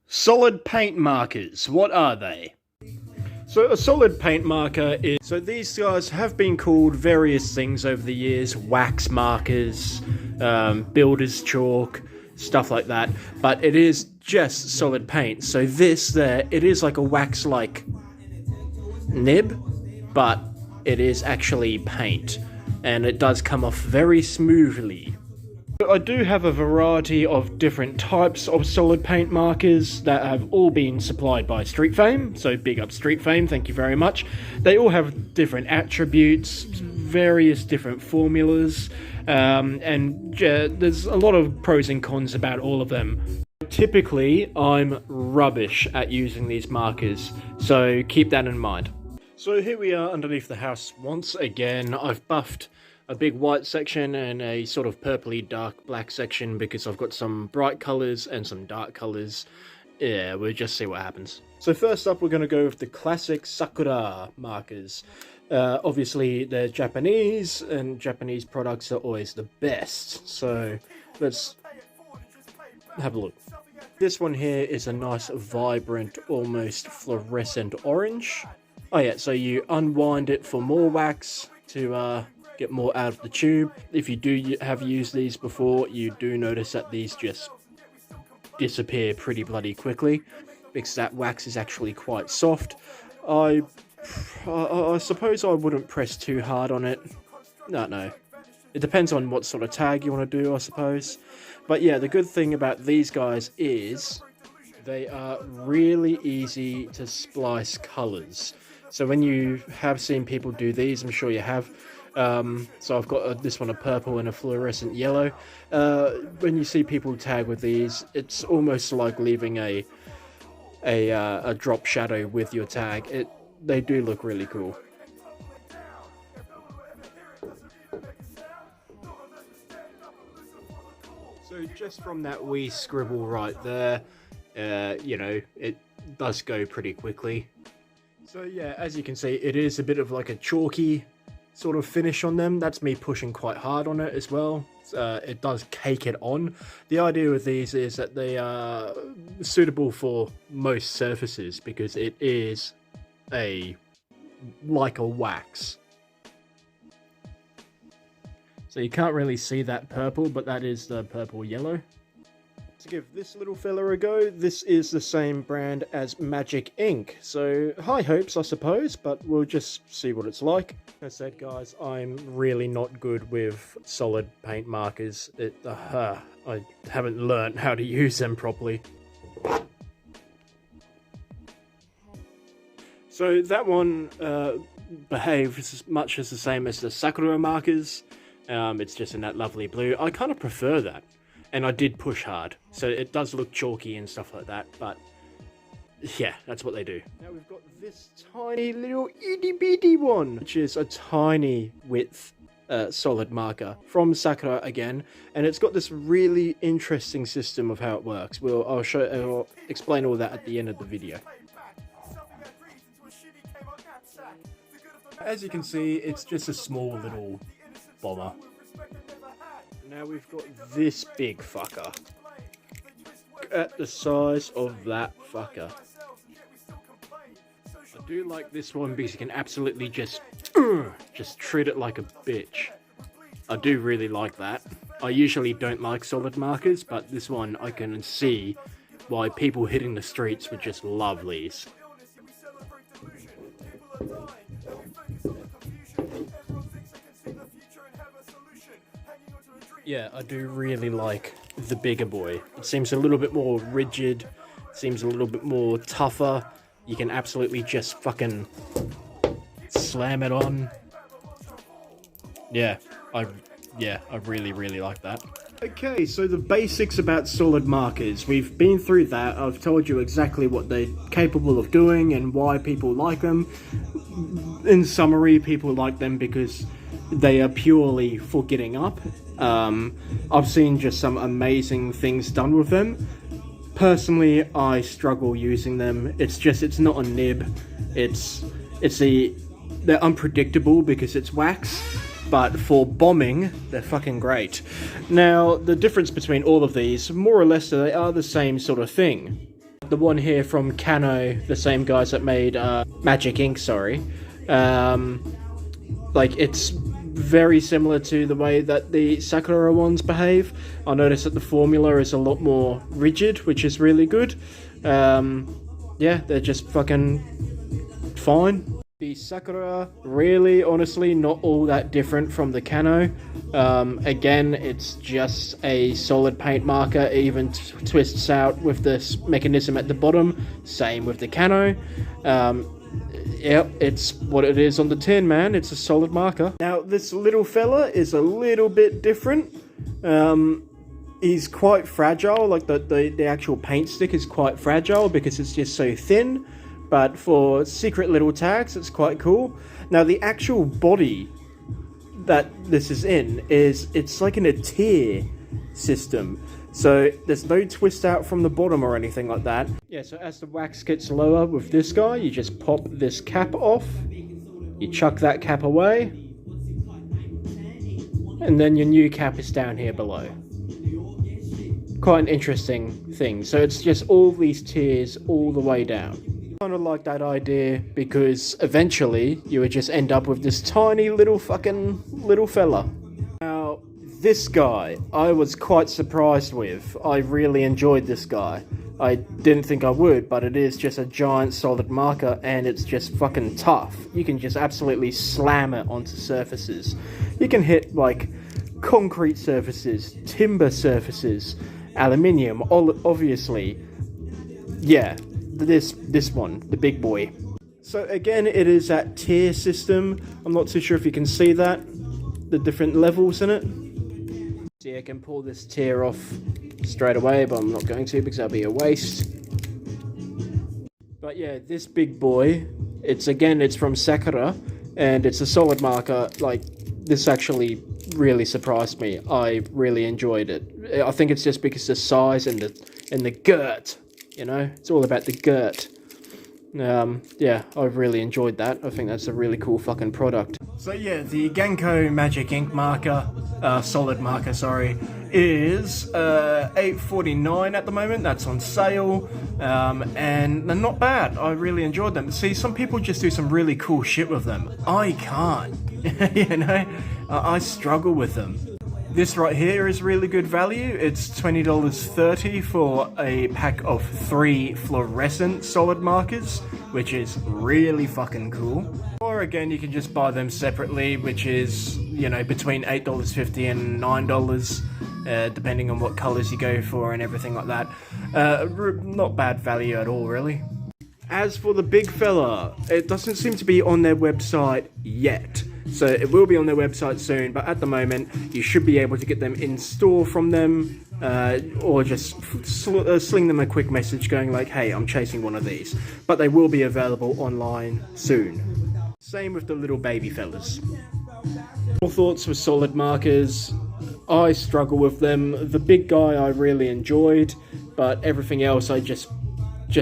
Solid paint markers, what are they? So a solid paint marker is... So these guys have been called various things over the years. Wax markers, builder's chalk, stuff like that. But it is just solid paint. So this there, it is like a wax-like nib, but it is actually paint. And it does come off very smoothly. I do have a variety of different types of solid paint markers that have all been supplied by Street Fame, so big up Street Fame, thank you very much. They all have different attributes, various different formulas, and there's a lot of pros and cons about all of them. Typically, I'm rubbish at using these markers, so keep that in mind. So here we are underneath the house once again. I've buffed a big white section and a sort of purpley dark black section because I've got some bright colours and some dark colours. Yeah, we'll just see what happens. So first up we're going to go with the classic Sakura markers. Obviously they're Japanese and Japanese products are always the best. So let's have a look. This one here is a nice vibrant, almost fluorescent orange. Oh yeah, so you unwind it for more wax to get more out of the tube. If you do have used these before, you do notice that these just disappear pretty bloody quickly because that wax is actually quite soft. I suppose I wouldn't press too hard on it. No. It depends on what sort of tag you want to do, I suppose. But yeah, the good thing about these guys is they are really easy to splice colors. So when you have seen people do these, I'm sure you have. So I've got this one a purple and a fluorescent yellow. When you see people tag with these, it's almost like leaving a drop shadow with your tag. They do look really cool. So just from that wee scribble right there, you know, it does go pretty quickly. So yeah, as you can see, it is a bit of like a chalky sort of finish on them. That's me pushing quite hard on it as well. It does cake it on. The idea with these is that they are suitable for most surfaces because it is like a wax. So you can't really see that purple, but that is the purple yellow. To give this little fella a go, this is the same brand as Magic Ink. So high hopes, I suppose, but we'll just see what it's like. As I said, guys, I'm really not good with solid paint markers. I haven't learned how to use them properly. So that one behaves as much as the same as the Sakura markers. It's just in that lovely blue. I kind of prefer that. And I did push hard, so it does look chalky and stuff like that, but yeah, that's what they do. Now we've got this tiny little itty bitty one, which is a tiny width solid marker from Sakura again, and it's got this really interesting system of how it works. I'll explain all that at the end of the video. As you can see, it's just a small little bomber. Now we've got this big fucker. Look at the size of that fucker. I do like this one because you can absolutely just treat it like a bitch. I do really like that. I usually don't like solid markers, but this one I can see why people hitting the streets would just love these. Yeah, I do really like the bigger boy. It seems a little bit more rigid, seems a little bit more tougher. You can absolutely just fucking slam it on. Yeah, I really like that. Okay, so the basics about solid markers. We've been through that. I've told you exactly what they're capable of doing and why people like them. In summary, people like them because they are purely for getting up. I've seen just some amazing things done with them. Personally, I struggle using them. It's not a nib. They're unpredictable because it's wax. but for bombing, they're fucking great. Now, the difference between all of these, more or less, they are the same sort of thing. The one here from Kano, the same guys that made Magic Ink, sorry. Like, it's very similar to the way that the Sakura ones behave. I noticed that the formula is a lot more rigid, which is really good. Yeah, they're just fucking fine. The Sakura, really, honestly, not all that different from the Kano. Again, it's just a solid paint marker. It even twists out with this mechanism at the bottom. Same with the Kano. Yep, it's what it is on the tin, man. It's a solid marker. Now, this little fella is a little bit different. He's quite fragile. Like, the actual paint stick is quite fragile because it's just so thin. But for secret little tags, it's quite cool. Now, the actual body that this is in it's like in a tier system. So there's no twist out from the bottom or anything like that. Yeah, so as the wax gets lower with this guy, you just pop this cap off. You chuck that cap away. And then your new cap is down here below. Quite an interesting thing. So it's just all these tiers all the way down. Kind of like that idea because eventually you would just end up with this tiny little fella. Now, this guy, I was quite surprised with. I really enjoyed this guy. I didn't think I would, but it is just a giant solid marker and it's just fucking tough. You can just absolutely slam it onto surfaces. You can hit like concrete surfaces, timber surfaces, aluminium, obviously. Yeah, this one, the big boy. So again, it is that tier system. I'm not too sure if you can see that, the different levels in it. See, I can pull this tier off straight away, but I'm not going to because that'll be a waste. But yeah, this big boy, it's from Sakura, and it's a solid marker. Like, this actually really surprised me. I really enjoyed it. I think it's just because the size and the girt, you know, it's all about the girt. Yeah, I've really enjoyed that. I think that's a really cool fucking product. So yeah, the Genko Magic Ink marker, solid marker, sorry, is $8.49 at the moment. That's on sale, and they're not bad. I really enjoyed them. See, some people just do some really cool shit with them. I can't, you know, I struggle with them. This right here is really good value. It's $20.30 for a pack of 3 fluorescent solid markers, which is really fucking cool. Or again, you can just buy them separately, which is, you know, between $8.50 and $9, depending on what colors you go for and everything like that. Not bad value at all, really. As for the big fella, it doesn't seem to be on their website yet. So it will be on their website soon, but at the moment you should be able to get them in store from them, or just sling them a quick message going like, hey, I'm chasing one of these. But they will be available online soon. Same with the little baby fellas. More thoughts with solid markers. I struggle with them. The big guy I really enjoyed, but everything else I just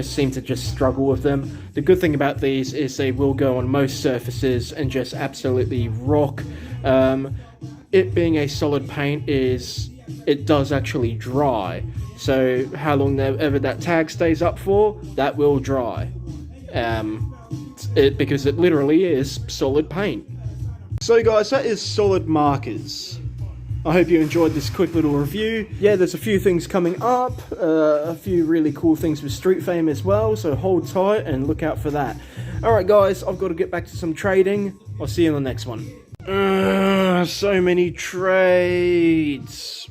seem to struggle with them. The good thing about these is they will go on most surfaces and just absolutely rock. It being a solid paint it does actually dry. So how long ever that tag stays up for, that will dry. Because it literally is solid paint. So guys, that is solid markers. I hope you enjoyed this quick little review. Yeah, there's a few things coming up, a few really cool things with Street Fame as well, so hold tight and look out for that. Alright guys, I've got to get back to some trading. I'll see you in the next one. So many trades.